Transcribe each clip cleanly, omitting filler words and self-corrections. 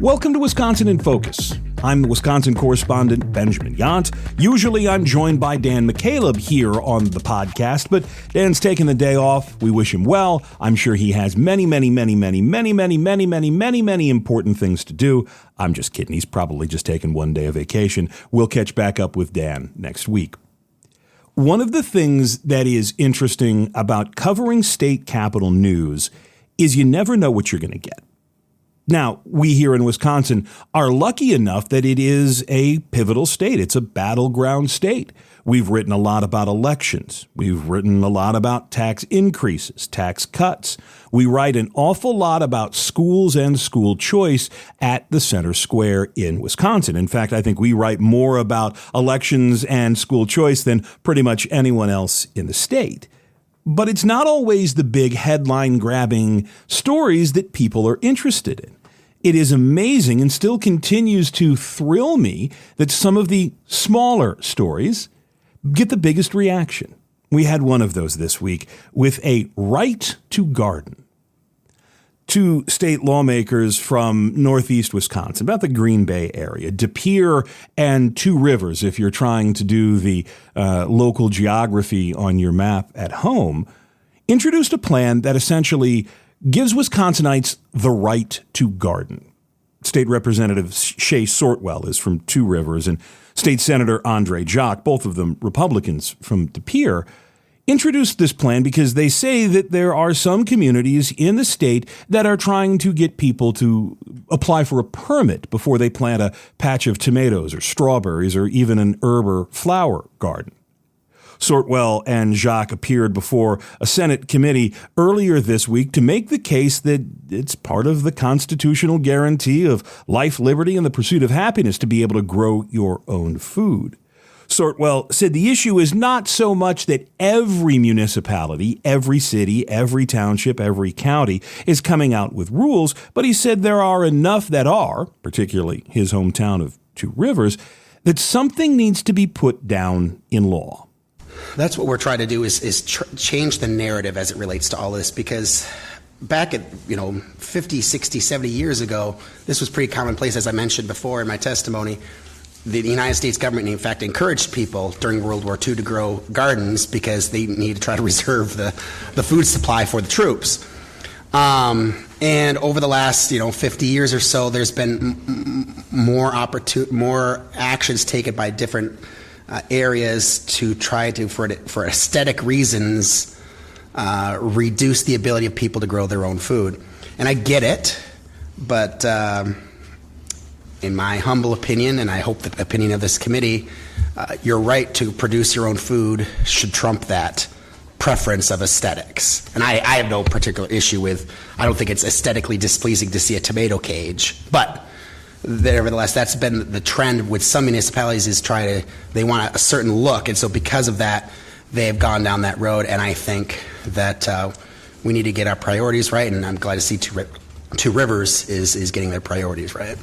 Welcome to Wisconsin in Focus. I'm the Wisconsin correspondent, Benjamin Yount. Usually I'm joined by Dan McCaleb here on the podcast, but Dan's taking the day off. We wish him well. I'm sure he has many important things to do. I'm just kidding. He's probably just taken one day of vacation. We'll catch back up with Dan next week. One of the things that is interesting about covering state capitol news is you never know what you're going to get. Now, we here in Wisconsin are lucky enough that it is a pivotal state. It's a battleground state. We've written a lot about elections. We've written a lot about tax increases, tax cuts. We write an awful lot about schools and school choice at the center square in Wisconsin. In fact, I think we write more about elections and school choice than pretty much anyone else in the state. But it's not always the big headline-grabbing stories that people are interested in. It is amazing and still continues to thrill me that some of the smaller stories get the biggest reaction. We had one of those this week with a right to garden. Two state lawmakers from northeast Wisconsin, about the Green Bay area, R-DePere and Two Rivers, if you're trying to do the local geography on your map at home, introduced a plan that essentially gives Wisconsinites the right to garden. State Representative Shae Sortwell is from Two Rivers, and State Senator Jacque, both of them Republicans from R-DePere, introduced this plan because they say that there are some communities in the state that are trying to get people to apply for a permit before they plant a patch of tomatoes or strawberries or even an herb or flower garden. Sortwell and Jacque appeared before a Senate committee earlier this week to make the case that it's part of the constitutional guarantee of life, liberty, and the pursuit of happiness to be able to grow your own food. Sortwell said the issue is not so much that every municipality, every city, every township, every county is coming out with rules, but he said there are enough that are, particularly his hometown of Two Rivers, that something needs to be put down in law. That's what we're trying to do is change the narrative as it relates to all this, because back at 50, 60, 70 years ago, this was pretty commonplace, as I mentioned before in my testimony. The United States government, in fact, encouraged people during World War II to grow gardens because they need to try to reserve the food supply for the troops. And over the last 50 years or so, there's been more actions taken by different areas to try to, for aesthetic reasons, reduce the ability of people to grow their own food. And I get it, but in my humble opinion, and I hope the opinion of this committee, your right to produce your own food should trump that preference of aesthetics. And I have no particular issue with, I don't think it's aesthetically displeasing to see a tomato cage, but nevertheless, that's been the trend with some municipalities is they want a certain look. And so because of that, they've gone down that road. And I think that we need to get our priorities right. And I'm glad to see Two Rivers is getting their priorities right.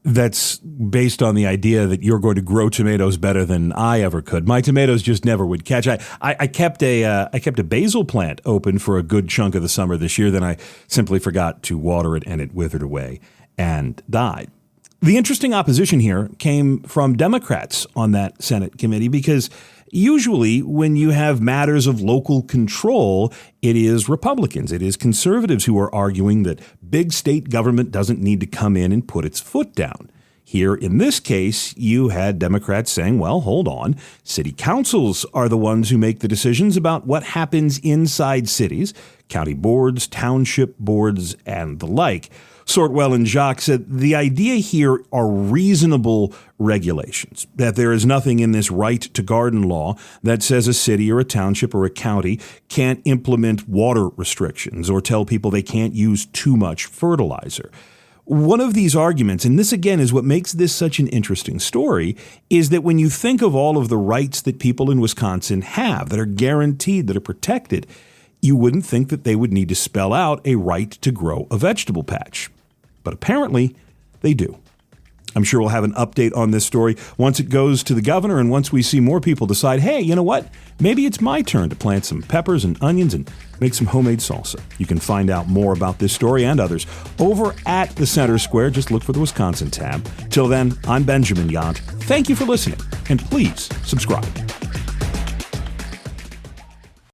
That's based on the idea that you're going to grow tomatoes better than I ever could. My tomatoes just never would catch. I kept a basil plant open for a good chunk of the summer this year. Then I simply forgot to water it and it withered away and died. The interesting opposition here came from Democrats on that Senate committee because usually when you have matters of local control, it is Republicans, it is conservatives who are arguing that big state government doesn't need to come in and put its foot down. Here, in this case, you had Democrats saying, well, hold on, city councils are the ones who make the decisions about what happens inside cities, county boards, township boards, and the like. Sortwell and Jacque said the idea here are reasonable regulations, that there is nothing in this right to garden law that says a city or a township or a county can't implement water restrictions or tell people they can't use too much fertilizer. One of these arguments, and this again is what makes this such an interesting story, is that when you think of all of the rights that people in Wisconsin have that are guaranteed, that are protected, you wouldn't think that they would need to spell out a right to grow a vegetable patch. But apparently, they do. I'm sure we'll have an update on this story once it goes to the governor and once we see more people decide, hey, you know what? Maybe it's my turn to plant some peppers and onions and make some homemade salsa. You can find out more about this story and others over at the Center Square. Just look for the Wisconsin tab. Till then, I'm Benjamin Yount. Thank you for listening, and please subscribe.